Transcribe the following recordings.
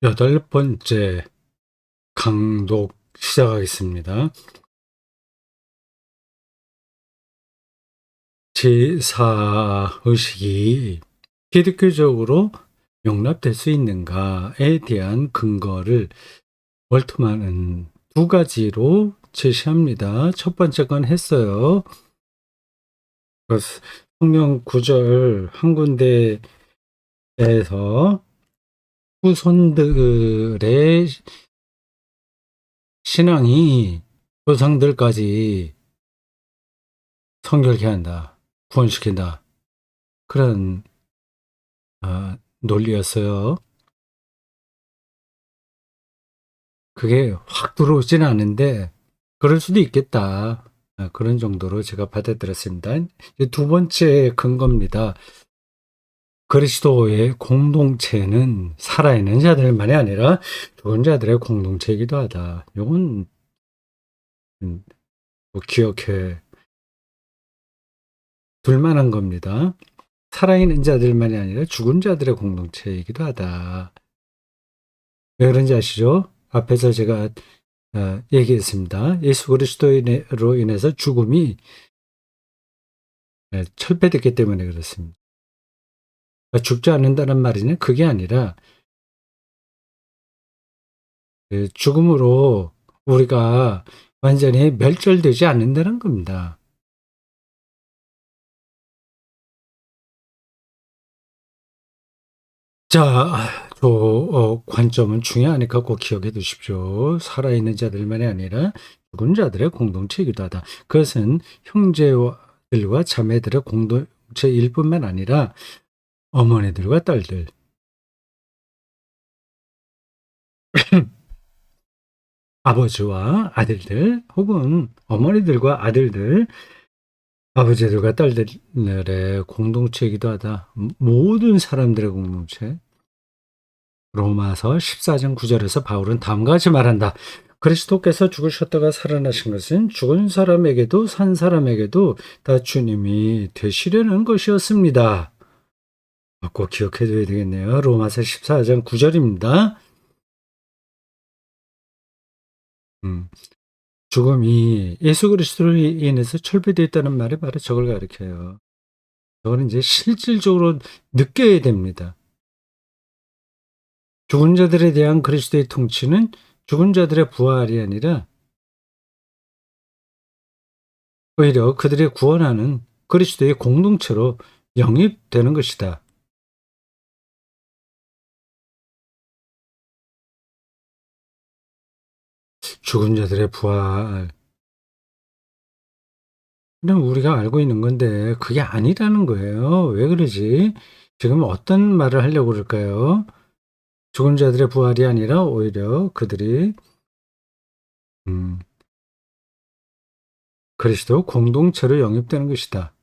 38번째 강독 시작하겠습니다. 제4의식이 기독교적으로 용납될 수 있는가에 대한 근거를 월트만은 두 가지로 제시합니다. 첫 번째 건 했어요. 성경 구절 한 군데에서 후손들의 신앙이 조상들까지 성결케 한다, 구원시킨다. 그런 논리였어요. 그게 확 들어오지는 않은데 그럴 수도 있겠다. 그런 정도로 제가 받아들였습니다. 이제 두 번째 근거입니다. 그리스도의 공동체는 살아있는 자들만이 아니라 죽은 자들의 공동체이기도 하다. 이건 기억해 둘 만한 겁니다. 살아있는 자들만이 아니라 죽은 자들의 공동체이기도 하다. 왜 그런지 아시죠? 앞에서 제가 얘기했습니다. 예수 그리스도로 인해서 죽음이 철폐됐기 때문에 그렇습니다. 죽지 않는다는 말이는 그게 아니라 죽음으로 우리가 완전히 멸절되지 않는다는 겁니다. 자, 관점은 중요하니까 꼭 기억해 두십시오. 살아있는 자들만이 아니라 죽은 자들의 공동체이기도 하다. 그것은 형제들과 자매들의 공동체일 뿐만 아니라 어머니들과 딸들, 아버지와 아들들, 혹은 어머니들과 아들들, 아버지들과 딸들의 공동체이기도 하다. 모든 사람들의 공동체. 로마서 14장 9절에서 바울은 다음과 같이 말한다. 그리스도께서 죽으셨다가 살아나신 것은 죽은 사람에게도 산 사람에게도 다 주님이 되시려는 것이었습니다. 꼭 기억해 둬야 되겠네요. 로마서 14장 9절입니다. 죽음이 예수 그리스도로 인해서 철폐되었다는 말이 바로 저걸 가리켜요. 저거는 이제 실질적으로 느껴야 됩니다. 죽은 자들에 대한 그리스도의 통치는 죽은 자들의 부활이 아니라 오히려 그들의 구원하는 그리스도의 공동체로 영입되는 것이다. 죽은 자들의 부활. 는 우리가 알고 있는 건데 그게 아니라는 거예요. 왜 그러지? 지금 어떤 말을 하려고 그럴까요? 죽은 자들의 부활이 아니라 오히려 그들이 음, 그리스도 공동체로 영입되는 것이다.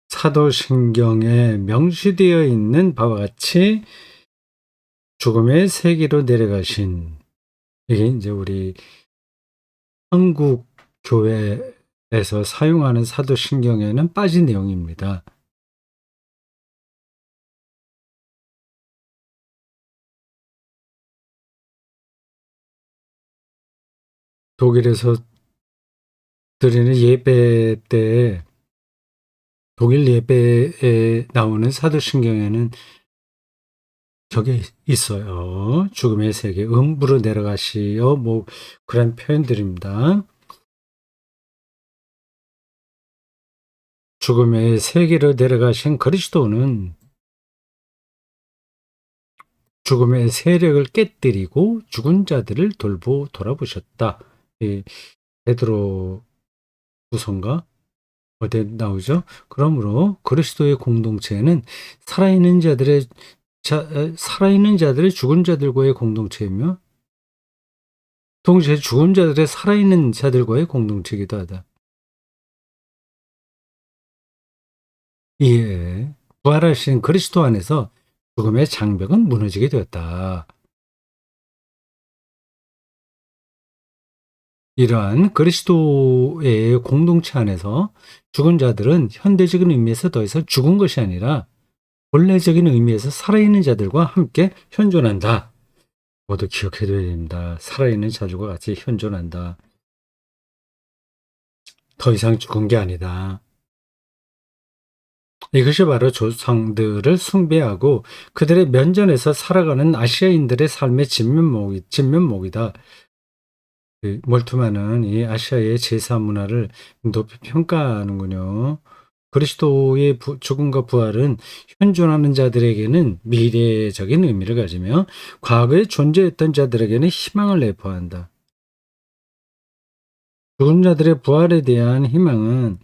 사도신경에 명시되어 있는 바와 같이 죽음의 세계로 내려가신, 이게 이제 우리 한국 교회에서 사용하는 사도신경에는 빠진 내용입니다. 독일에서 드리는 예배 때 독일 예배에 나오는 사도신경에는 저게 있어요. 죽음의 세계, 음부로 내려가시어, 뭐 그런 표현들입니다. 죽음의 세계로 내려가신 그리스도는 죽음의 세력을 깨뜨리고 죽은 자들을 돌아보셨다. 이 베드로 후서인가 어디에 나오죠? 그러므로 그리스도의 공동체는 살아있는 자들의 죽은 자들과의 공동체이며 동시에 죽은 자들의 살아있는 자들과의 공동체이기도 하다. 예, 부활하신 그리스도 안에서 죽음의 장벽은 무너지게 되었다. 이러한 그리스도의 공동체 안에서 죽은 자들은 현대적인 의미에서 더 이상 죽은 것이 아니라 본래적인 의미에서 살아있는 자들과 함께 현존한다. 모두 기억해둬야 됩니다. 살아있는 자들과 같이 현존한다. 더 이상 죽은 게 아니다. 이것이 바로 조상들을 숭배하고 그들의 면전에서 살아가는 아시아인들의 삶의 진면목이다. 몰트만은 이 아시아의 제사 문화를 높이 평가하는군요. 그리스도의 죽음과 부활은 현존하는 자들에게는 미래적인 의미를 가지며 과거에 존재했던 자들에게는 희망을 내포한다. 죽은 자들의 부활에 대한 희망은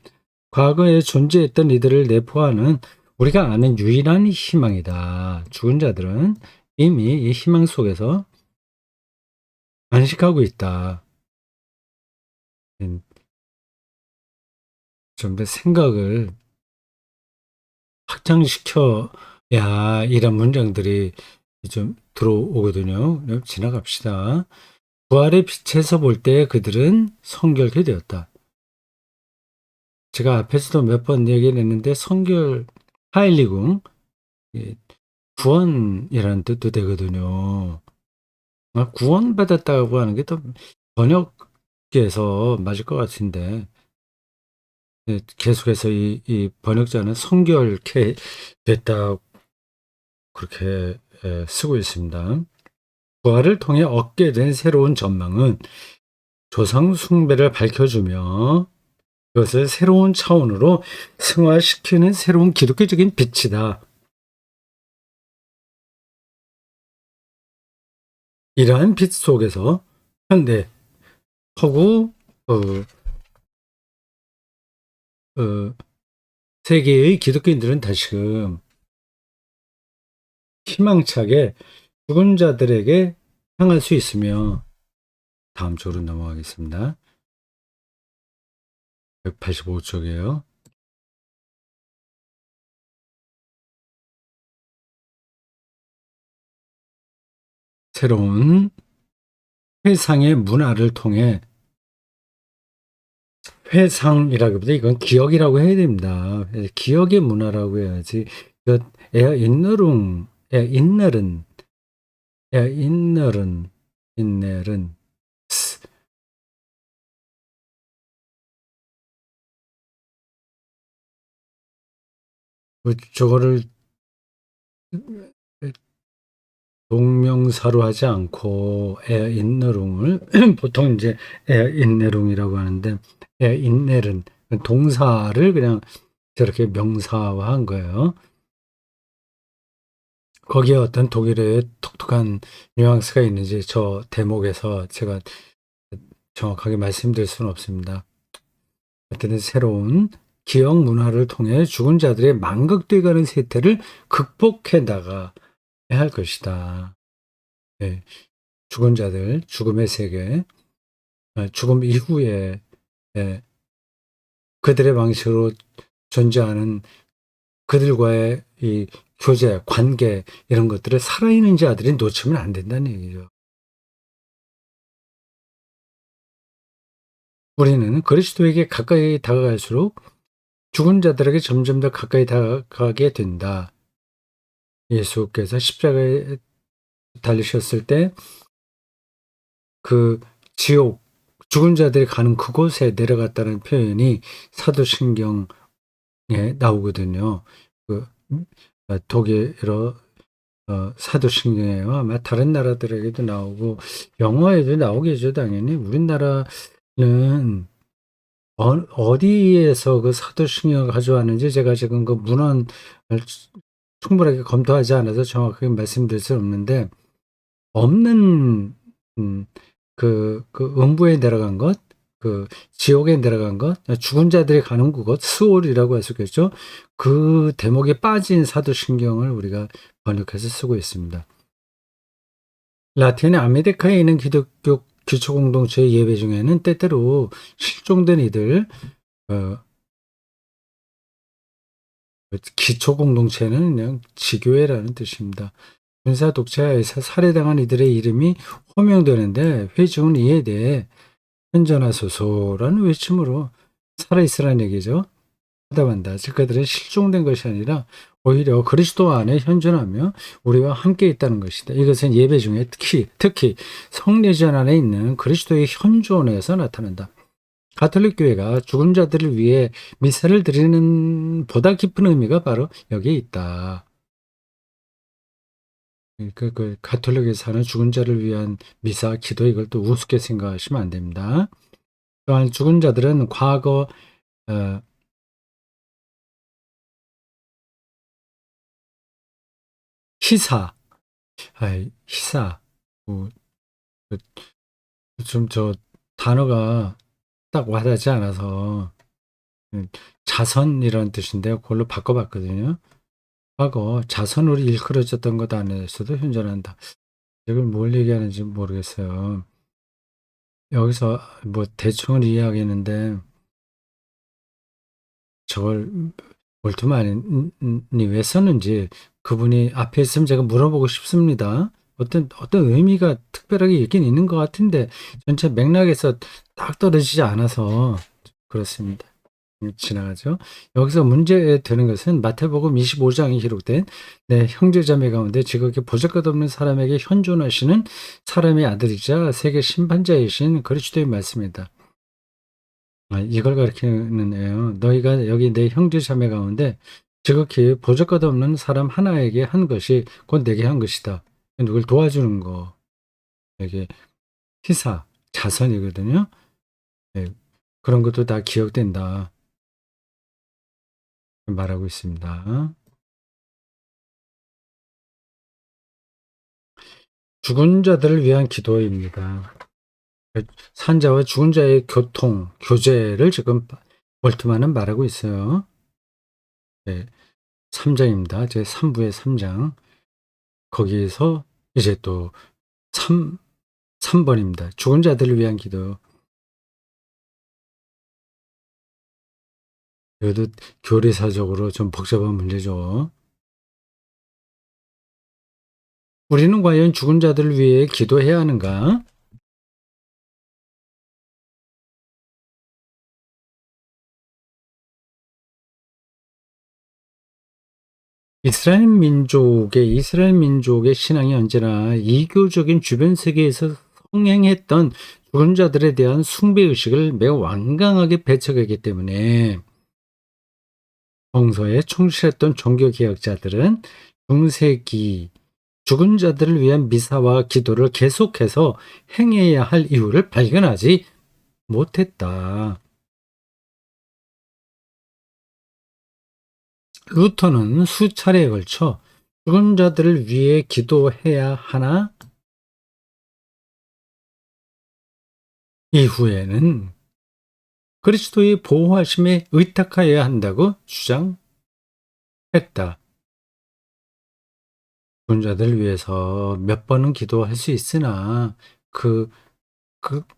과거에 존재했던 이들을 내포하는 우리가 아는 유일한 희망이다. 죽은 자들은 이미 이 희망 속에서 안식하고 있다. 좀 더 생각을 확장시켜야 이런 문장들이 좀 들어오거든요. 지나갑시다. 부활의 빛에서 볼 때 그들은 성결케 되었다. 제가 앞에서도 몇 번 얘기를 했는데 성결, 하일리궁, 구원이라는 뜻도 되거든요. 구원받았다고 하는 게 또 번역기에서 맞을 것 같은데 계속해서 이 번역자는 성결케 됐다 그렇게 쓰고 있습니다. 부활을 통해 얻게 된 새로운 전망은 조상 숭배를 밝혀주며 그것을 새로운 차원으로 승화시키는 새로운 기독교적인 빛이다. 이러한 빛 속에서 현대 허구 세계의 기독교인들은 다시금 희망차게 죽은 자들에게 향할 수 있으며 다음 쪽으로 넘어가겠습니다. 185쪽이에요. 새로운 회상의 문화를 통해 회상이라기보다 이건 기억이라고 해야 됩니다. 기억의 문화라고 해야지. 에어 인너룬, 인ner은 저거를 동명사로 하지 않고 에어 인너룬을 보통 이제 에어 인네룬이라고 하는데 에어 인넬은 동사를 그냥 저렇게 명사화한 거예요. 거기에 어떤 독일의 독특한 뉘앙스가 있는지 저 대목에서 제가 정확하게 말씀드릴 수는 없습니다. 어쨌든 새로운 기억 문화를 통해 죽은 자들의 망각돼가는 세태를 극복해 나가야 할 것이다. 네. 죽은 자들, 죽음의 세계, 죽음 이후에 그들의 방식으로 존재하는 그들과의 이 교제, 관계 이런 것들을 살아있는 자들이 놓치면 안 된다는 얘기죠. 우리는 그리스도에게 가까이 다가갈수록 죽은 자들에게 점점 더 가까이 다가가게 된다. 예수께서 십자가에 달리셨을 때 그 지옥, 죽은 자들이 가는 그곳에 내려갔다는 표현이 사도신경에 나오거든요. 독일어 사도신경에요. 아마 다른 나라들에게도 나오고 영어에도 나오겠죠, 당연히. 우리나라는 어디에서 그 사도신경을 가져왔는지 제가 지금 그 문헌을 충분하게 검토하지 않아서 정확하게 말씀드릴 수 없는데 없는 그 음부에 내려간 것, 그 지옥에 내려간 것, 죽은 자들이 가는 그곳, 스올이라고 할 수 있겠죠. 그 대목에 빠진 사도신경을 우리가 번역해서 쓰고 있습니다. 라틴 아메리카에 있는 기독교 기초 공동체의 예배 중에는 때때로 실종된 이들, 기초 공동체는 그냥 지교회라는 뜻입니다. 군사 독재하에서 살해당한 이들의 이름이 호명되는데 회중은 이에 대해 현존하소서라는 외침으로 살아있으라는 얘기죠. 하다만다. 즉 그들은 실종된 것이 아니라 오히려 그리스도 안에 현존하며 우리와 함께 있다는 것이다. 이것은 예배 중에 특히 성례전 안에 있는 그리스도의 현존에서 나타난다. 가톨릭 교회가 죽은 자들을 위해 미사를 드리는 보다 깊은 의미가 바로 여기에 있다. 그러니까 그 가톨릭에서 하는 죽은 자를 위한 미사, 기도 이걸 또 우습게 생각하시면 안 됩니다. 또한 죽은 자들은 과거 희사, 희사, 뭐, 좀 저 단어가 딱 와닿지 않아서 자선이라는 뜻인데 그걸로 바꿔봤거든요. 과거 자선으로 일컬어졌던 것 안에서도 현존한다. 이걸 뭘 얘기하는지 모르겠어요. 여기서 뭐 대충은 이해하겠는데 저걸 몰트만이 왜 썼는지 그분이 앞에 있으면 제가 물어보고 싶습니다. 어떤 의미가 특별하게 있긴 있는 것 같은데 전체 맥락에서 딱 떨어지지 않아서 그렇습니다. 지나가죠. 여기서 문제되는 것은 마태복음 25장에 기록된 내 형제자매 가운데 지극히 보잘것없는 사람에게 현존하시는 사람의 아들이자 세계 심판자이신 그리스도의 말씀이다. 이걸 가리키는 애요. 너희가 여기 내 형제자매 가운데 지극히 보잘것없는 사람 하나에게 한 것이 곧 내게 한 것이다. 누굴 도와주는 거. 이게 희사, 자선이거든요. 네, 그런 것도 다 기억된다. 말하고 있습니다. 죽은 자들을 위한 기도입니다. 산자와 죽은 자의 교제를 지금 볼트만은 말하고 있어요. 네, 3장입니다. 제 3부의 3장. 거기에서 이제 또 3번입니다. 죽은 자들을 위한 기도. 이것도 교리사적으로 좀 복잡한 문제죠. 우리는 과연 죽은 자들을 위해 기도해야 하는가? 이스라엘 민족의 신앙이 언제나 이교적인 주변 세계에서 성행했던 죽은 자들에 대한 숭배의식을 매우 완강하게 배척하기 때문에 정서에 충실했던 종교개혁자들은 중세기 죽은 자들을 위한 미사와 기도를 계속해서 행해야 할 이유를 발견하지 못했다. 루터는 수차례에 걸쳐 죽은 자들을 위해 기도해야 하나? 이후에는 그리스도의 보호하심에 의탁하여야 한다고 주장했다. 죽은 자들을 위해서 몇 번은 기도할 수 있으나 그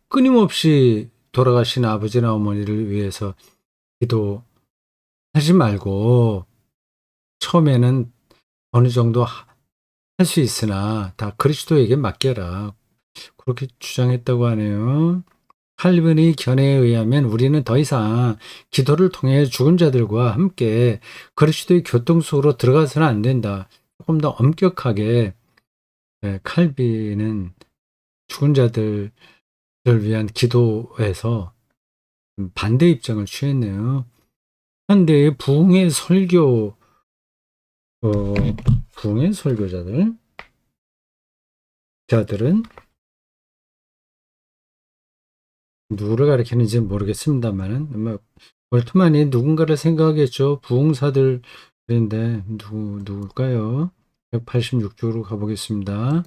끊임없이 돌아가신 아버지나 어머니를 위해서 기도하지 말고 처음에는 어느 정도 할 수 있으나 다 그리스도에게 맡겨라. 그렇게 주장했다고 하네요. 칼빈의 견해에 의하면 우리는 더 이상 기도를 통해 죽은 자들과 함께 그리스도의 교통 속으로 들어가서는 안 된다. 조금 더 엄격하게 칼빈은 죽은 자들을 위한 기도에서 반대 입장을 취했네요. 현대의 부흥의 설교자들은 누구를 가리키는지 모르겠습니다만은 볼트만이 누군가를 생각하겠죠. 부흥사들인데 누굴까요? 186쪽으로 가보겠습니다.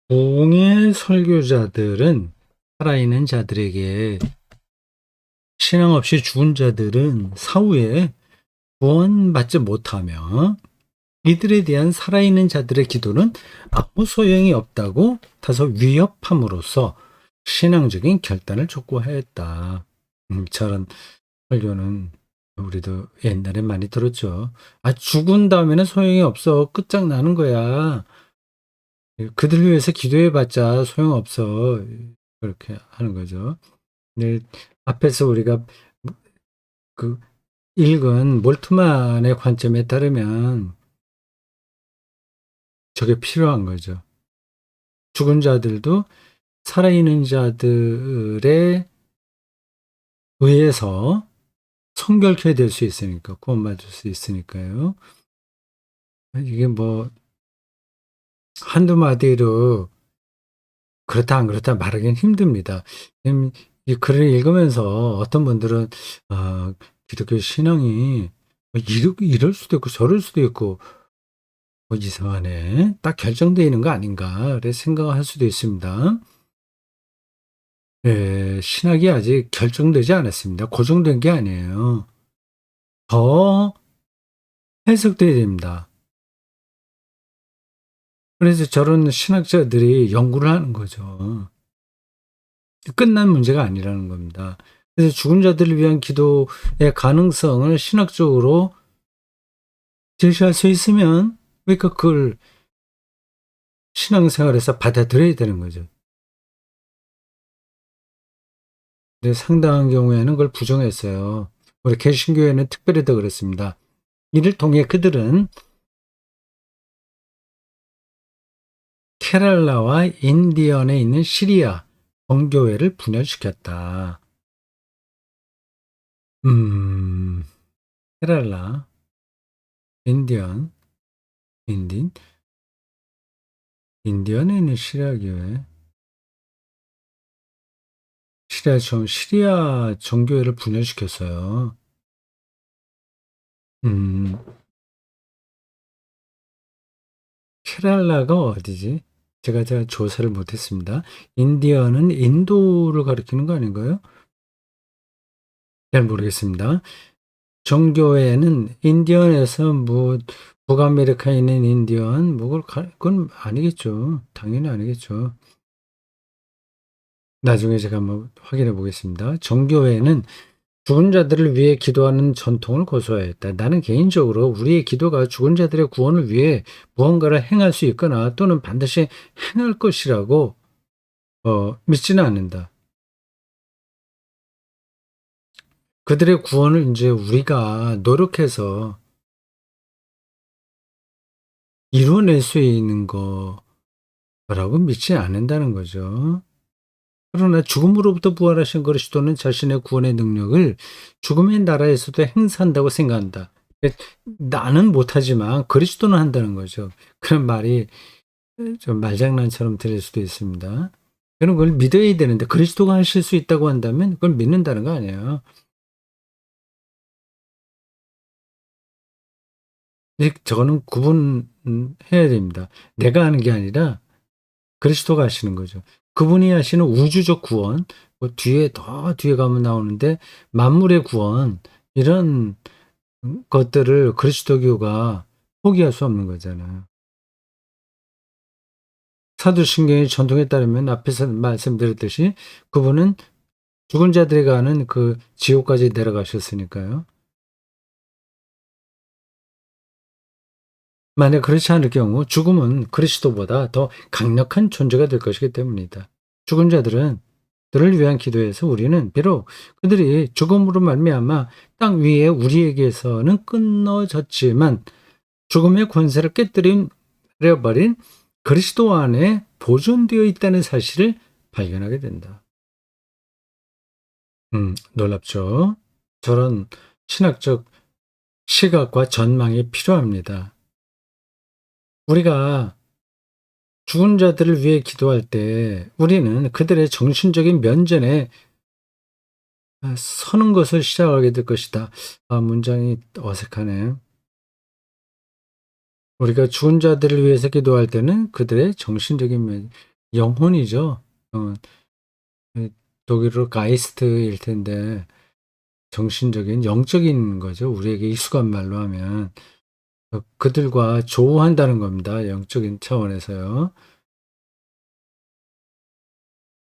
부흥의 설교자들은 살아있는 자들에게 신앙 없이 죽은 자들은 사후에 구원받지 못하며 이들에 대한 살아있는 자들의 기도는 아무 소용이 없다고 다소 위협함으로써 신앙적인 결단을 촉구하였다. 저런 설교는 우리도 옛날에 많이 들었죠. 아, 죽은 다음에는 소용이 없어. 끝장나는 거야. 그들 위해서 기도해봤자 소용없어. 그렇게 하는 거죠. 네, 앞에서 우리가 그 읽은 몰트만의 관점에 따르면 저게 필요한 거죠. 죽은 자들도 살아있는 자들에 의해서 성결케 될 수 있으니까, 구원받을 수 있으니까요. 이게 뭐 한두 마디로 그렇다 안 그렇다 말하기는 힘듭니다. 이 글을 읽으면서 어떤 분들은 기독교 신앙이 뭐 이럴 수도 있고 저럴 수도 있고 뭐 이상하네. 딱 결정되어 있는 거 아닌가. 그래 생각할 수도 있습니다. 예, 신학이 아직 결정되지 않았습니다. 고정된 게 아니에요. 더 해석돼야 됩니다. 그래서 저런 신학자들이 연구를 하는 거죠. 끝난 문제가 아니라는 겁니다. 그래서 죽은 자들을 위한 기도의 가능성을 신학적으로 제시할 수 있으면 그러니까 그걸 신앙생활에서 받아들여야 되는 거죠. 근데 상당한 경우에는 그걸 부정했어요. 우리 개신교회는 특별히 더 그렇습니다. 이를 통해 그들은 케랄라와 인디언에 있는 시리아 정교회를 분열시켰다. 음, 케랄라, 인디언, 인딘, 인디언에 있는 시리아 교회, 시리아 정교회를 분열시켰어요. 음, 케랄라가 어디지? 제가 조사를 못했습니다. 인디언은 인도를 가리키는 거 아닌가요? 잘 모르겠습니다. 정교회는 인디언에서 뭐 북아메리카에 있는 인디언 그건 아니겠죠. 당연히 아니겠죠. 나중에 제가 한번 확인해 보겠습니다. 정교회는 죽은 자들을 위해 기도하는 전통을 고수하였다. 나는 개인적으로 우리의 기도가 죽은 자들의 구원을 위해 무언가를 행할 수 있거나 또는 반드시 행할 것이라고 믿지는 않는다. 그들의 구원을 이제 우리가 노력해서 이루어낼 수 있는 거라고 믿지 않는다는 거죠. 그러나 죽음으로부터 부활하신 그리스도는 자신의 구원의 능력을 죽음의 나라에서도 행사한다고 생각한다. 나는 못하지만 그리스도는 한다는 거죠. 그런 말이 좀 말장난처럼 들릴 수도 있습니다. 그런 걸 믿어야 되는데 그리스도가 하실 수 있다고 한다면 그걸 믿는다는 거 아니에요. 저거는 구분해야 됩니다. 내가 하는 게 아니라 그리스도가 하시는 거죠. 그분이 하시는 우주적 구원, 뭐 더 뒤에 가면 나오는데 만물의 구원 이런 것들을 그리스도교가 포기할 수 없는 거잖아요. 사도신경의 전통에 따르면 앞에서 말씀드렸듯이 그분은 죽은 자들이 가는 그 지옥까지 내려가셨으니까요. 만약 그렇지 않을 경우 죽음은 그리스도보다 더 강력한 존재가 될 것이기 때문이다. 죽은 자들은 들을 위한 기도에서 우리는 비록 그들이 죽음으로 말미암아 땅 위에 우리에게서는 끊어졌지만 죽음의 권세를 깨뜨려 버린 그리스도 안에 보존되어 있다는 사실을 발견하게 된다. 놀랍죠? 저런 신학적 시각과 전망이 필요합니다. 우리가 죽은 자들을 위해 기도할 때 우리는 그들의 정신적인 면전에 서는 것을 시작하게 될 것이다. 문장이 어색하네. 우리가 죽은 자들을 위해서 기도할 때는 그들의 정신적인 영혼이죠. 독일어로 가이스트일 텐데 정신적인 영적인 거죠. 우리에게 익숙한 말로 하면 그들과 조우한다는 겁니다. 영적인 차원에서요.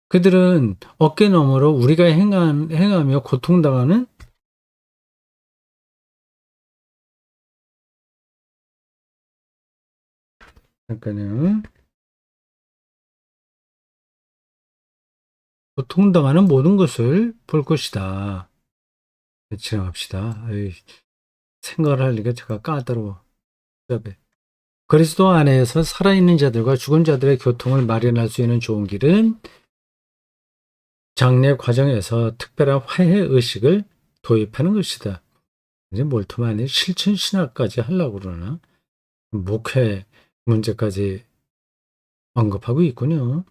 그들은 어깨 너머로 우리가 행하며 고통당하는 잠깐요. 고통당하는 모든 것을 볼 것이다. 지나갑시다. 생각을 하려니까 제가 까다로워. 그리스도 안에서 살아있는 자들과 죽은 자들의 교통을 마련할 수 있는 좋은 길은 장례 과정에서 특별한 화해 의식을 도입하는 것이다. 이제 몰트만이 실천 신학까지 하려고 그러나 목회 문제까지 언급하고 있군요.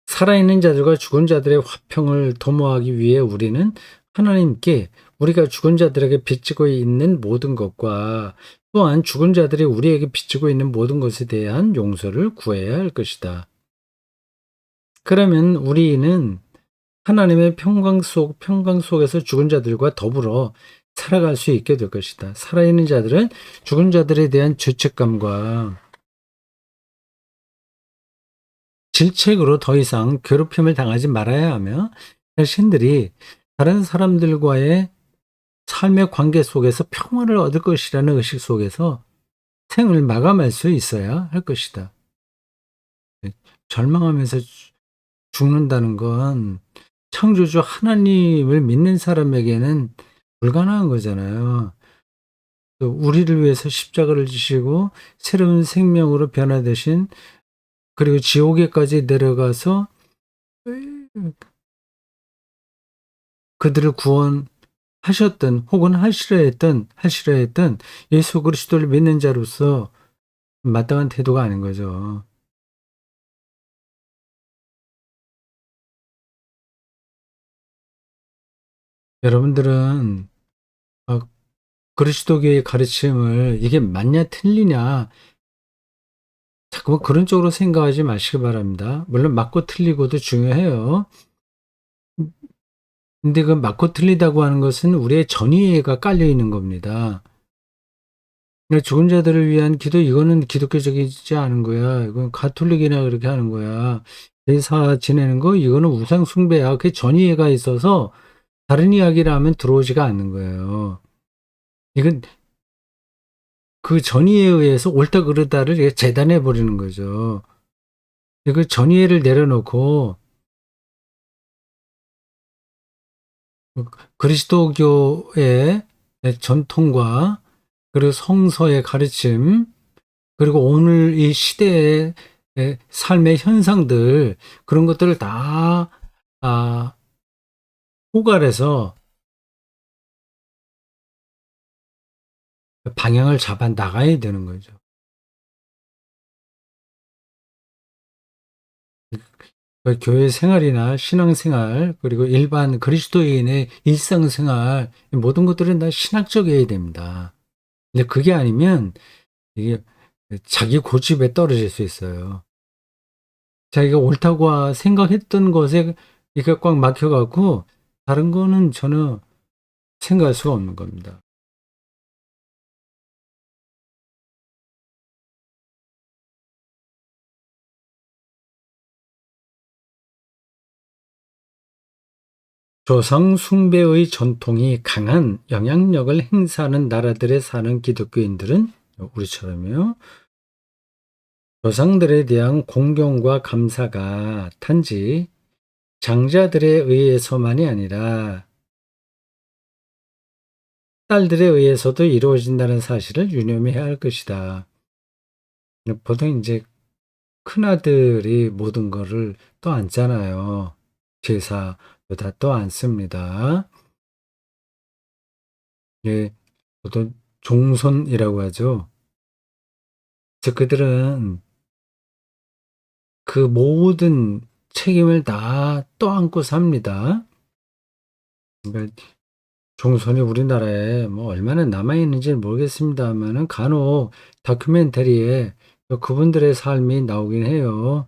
살아있는 자들과 죽은 자들의 화평을 도모하기 위해 우리는 하나님께 우리가 죽은 자들에게 빚지고 있는 모든 것과 또한 죽은 자들이 우리에게 빚지고 있는 모든 것에 대한 용서를 구해야 할 것이다. 그러면 우리는 하나님의 평강 속에서 죽은 자들과 더불어 살아갈 수 있게 될 것이다. 살아있는 자들은 죽은 자들에 대한 죄책감과 질책으로 더 이상 괴롭힘을 당하지 말아야 하며 자신들이 다른 사람들과의 삶의 관계 속에서 평화를 얻을 것이라는 의식 속에서 생을 마감할 수 있어야 할 것이다. 절망하면서 죽는다는 건 창조주 하나님을 믿는 사람에게는 불가능한 거잖아요. 우리를 위해서 십자가를 지시고 새로운 생명으로 변화되신 그리고 지옥에까지 내려가서 그들을 구원하셨던 혹은 하시려 했던 예수 그리스도를 믿는 자로서 마땅한 태도가 아닌 거죠. 여러분들은 그리스도교의 가르침을 이게 맞냐 틀리냐 자꾸만 그런 쪽으로 생각하지 마시기 바랍니다. 물론 맞고 틀리고도 중요해요. 근데 그 맞고 틀리다고 하는 것은 우리의 전의가 깔려 있는 겁니다. 그러니까 죽은 자들을 위한 기도 이거는 기독교적이지 않은 거야. 이건 가톨릭이나 그렇게 하는 거야. 제사 지내는 거 이거는 우상 숭배야. 그게 전의가 있어서 다른 이야기를 하면 들어오지가 않는 거예요. 이건 그 전의에 의해서 옳다 그르다를 재단해 버리는 거죠. 그 전의를 내려놓고 그리스도교의 전통과 그리고 성서의 가르침 그리고 오늘 이 시대의 삶의 현상들 그런 것들을 다 포괄해서 방향을 잡아 나가야 되는 거죠. 교회 생활이나 신앙생활 그리고 일반 그리스도인의 일상생활 모든 것들은 다 신학적이어야 됩니다. 근데 그게 아니면 이게 자기 고집에 떨어질 수 있어요. 자기가 옳다고 생각했던 것에 이게 꽉 막혀갖고 다른 거는 전혀 생각할 수가 없는 겁니다. 조상 숭배의 전통이 강한 영향력을 행사하는 나라들에 사는 기독교인들은 우리처럼요. 조상들에 대한 공경과 감사가 단지 장자들에 의해서만이 아니라 딸들에 의해서도 이루어진다는 사실을 유념해야 할 것이다. 보통 이제 큰아들이 모든 거를 떠안잖아요. 제사도 다 떠안습니다. 예, 보통 종손이라고 하죠. 즉 그들은 그 모든 책임을 다 떠안고 삽니다. 그러니까 종손이 우리나라에 뭐 얼마나 남아있는지는 모르겠습니다만은 간혹 다큐멘터리에 그분들의 삶이 나오긴 해요.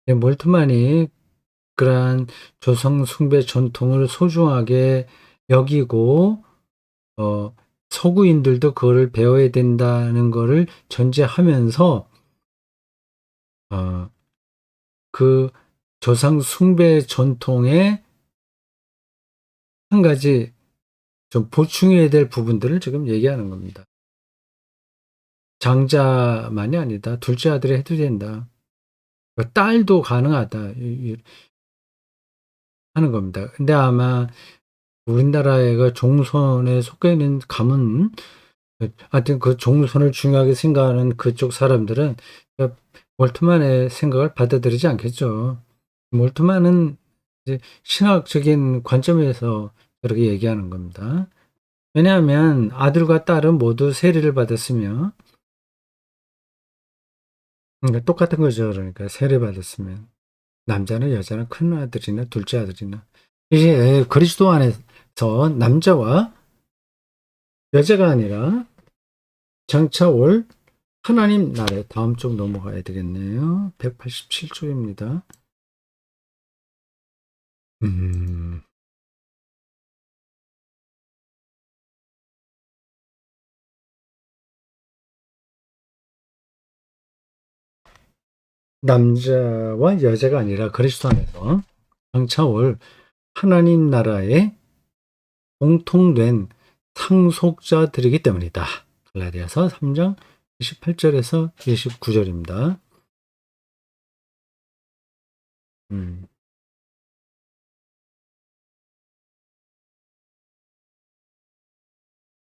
몰트만이 그러한 조상 숭배 전통을 소중하게 여기고 서구인들도 그거를 배워야 된다는 거를 전제하면서 어, 그 조상 숭배 전통의 한 가지 좀 보충해야 될 부분들을 지금 얘기하는 겁니다. 장자만이 아니다. 둘째 아들이 해도 된다. 딸도 가능하다. 하는 겁니다. 근데 아마 우리나라의 종손에 속해 있는 가문, 하여튼 그 종손을 중요하게 생각하는 그쪽 사람들은 몰트만의 생각을 받아들이지 않겠죠. 몰트만은 이제 신학적인 관점에서 이렇게 얘기하는 겁니다. 왜냐하면 아들과 딸은 모두 세례를 받았으며, 그러니까 똑같은 거죠. 그러니까 세례 받았으면 남자는 여자는 큰 아들이나 둘째 아들이나 이제 그리스도 안에서 남자와 여자가 아니라 장차 올 하나님 나라에 다음 쪽 넘어가야 되겠네요. 187쪽입니다. 남자와 여자가 아니라 그리스도 안에서 장차 올 하나님 나라에 공통된 상속자들이기 때문이다. 갈라디아서 3장 28절에서 29절입니다.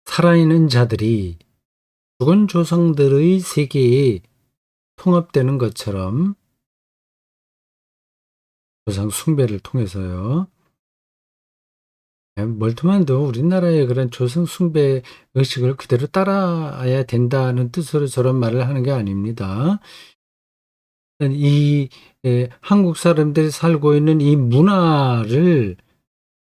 살아있는 자들이 죽은 조상들의 세계에 통합되는 것처럼 조상 숭배를 통해서요. 멀뚱만도 우리나라의 그런 조상 숭배 의식을 그대로 따라야 된다는 뜻으로 저런 말을 하는 게 아닙니다. 이 한국 사람들이 살고 있는 이 문화를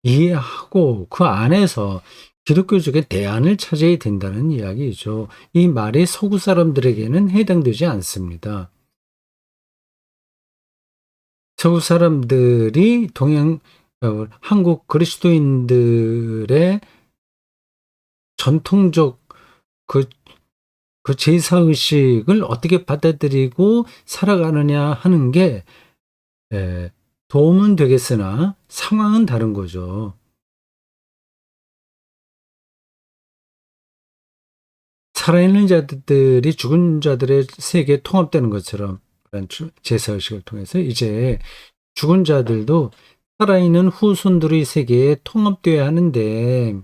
이해하고 그 안에서 기독교적인 대안을 찾아야 된다는 이야기죠. 이 말이 서구 사람들에게는 해당되지 않습니다. 서구 사람들이 한국 그리스도인들의 전통적 그 제사의식을 어떻게 받아들이고 살아가느냐 하는 게 도움은 되겠으나 상황은 다른 거죠. 살아있는 자들이 죽은 자들의 세계에 통합되는 것처럼 그런 제사의식을 통해서 이제 죽은 자들도 살아있는 후손들의 세계에 통합되어야 하는데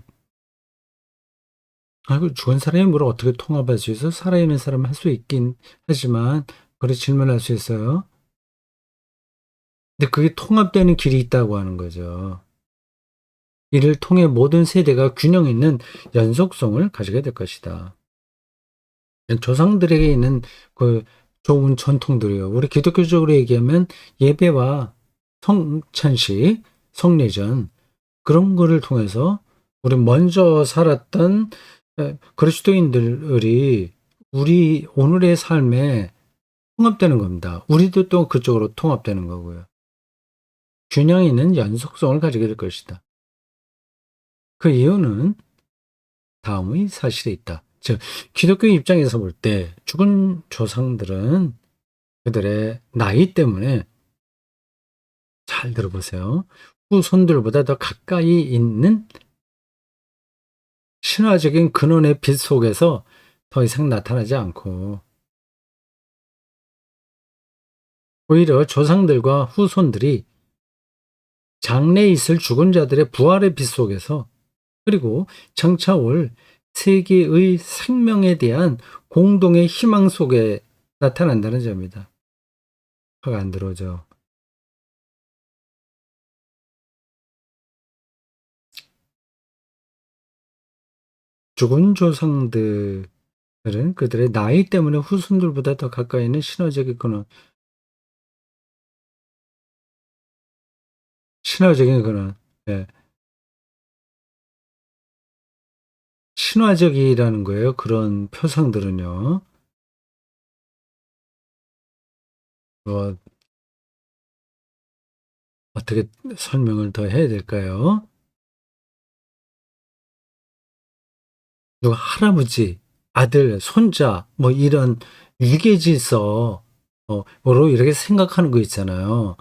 죽은 사람이 뭘 어떻게 통합할 수 있어? 살아있는 사람은 할 수 있긴 하지만 그렇게 질문할 수 있어요. 근데 그게 통합되는 길이 있다고 하는 거죠. 이를 통해 모든 세대가 균형 있는 연속성을 가지게 될 것이다. 조상들에게 있는 그 좋은 전통들이요. 우리 기독교적으로 얘기하면 예배와 성찬식, 성례전 그런 거를 통해서 우리 먼저 살았던 그리스도인들이 우리 오늘의 삶에 통합되는 겁니다. 우리도 또 그쪽으로 통합되는 거고요. 균형 있는 연속성을 가지게 될 것이다. 그 이유는 다음의 사실에 있다. 즉, 기독교 입장에서 볼 때 죽은 조상들은 그들의 나이 때문에 잘 들어보세요. 후손들보다 더 가까이 있는 신화적인 근원의 빛 속에서 더 이상 나타나지 않고 오히려 조상들과 후손들이 장래에 있을 죽은 자들의 부활의 빛 속에서 그리고 장차 올 세계의 생명에 대한 공동의 희망 속에 나타난다는 점입니다. 화가 안 들어오죠. 죽은 조상들은 그들의 나이 때문에 후손들보다 더 가까이 있는 신화적인 근원, 예. 신화적이라는 거예요. 그런 표상들은요. 뭐 어떻게 설명을 더 해야 될까요? 누가 할아버지, 아들, 손자 뭐 이런 유괴질서 로 이렇게 생각하는 거 있잖아요.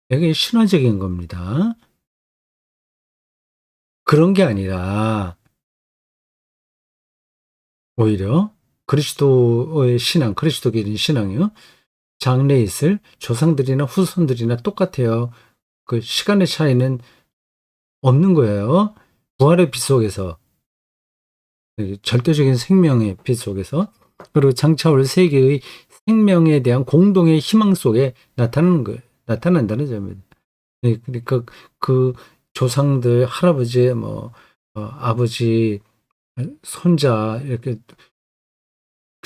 이게 신화적인 겁니다. 그런 게 아니라 오히려 그리스도의 신앙, 그리스도교인 신앙이요. 장래에 있을 조상들이나 후손들이나 똑같아요. 그 시간의 차이는 없는 거예요. 부활의 빛 속에서, 절대적인 생명의 빛 속에서, 그리고 장차 올 세계의 생명에 대한 공동의 희망 속에 나타나는 거예요. 나타난다는 점입니다. 그러니까 그 조상들, 할아버지, 아버지, 손자, 이렇게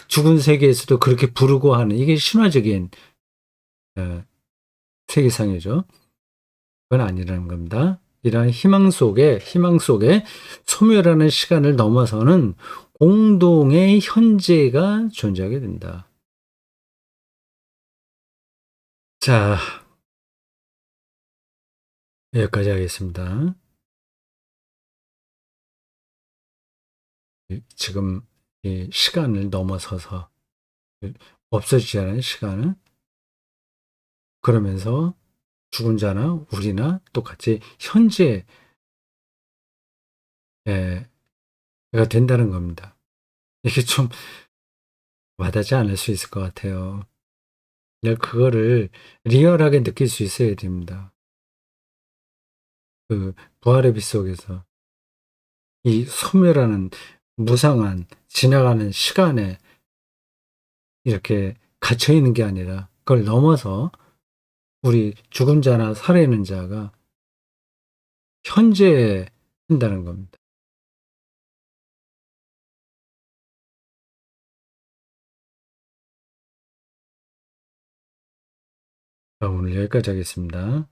죽은 세계에서도 그렇게 부르고 하는 이게 신화적인 어, 세계상이죠. 그건 아니라는 겁니다. 이러한 희망 속에 소멸하는 시간을 넘어서는 공동의 현재가 존재하게 된다. 자, 여기까지 하겠습니다. 지금 이 시간을 넘어서서 없어지지 않은 시간을 그러면서 죽은 자나 우리나 똑같이 현재가 된다는 겁니다. 이게 좀 와닿지 않을 수 있을 것 같아요. 그냥 그거를 리얼하게 느낄 수 있어야 됩니다. 그 부활의 빛 속에서 이 소멸하는 무상한 지나가는 시간에 이렇게 갇혀 있는 게 아니라 그걸 넘어서 우리 죽은 자나 살아있는 자가 현재에 한다는 겁니다. 자, 오늘 여기까지 하겠습니다.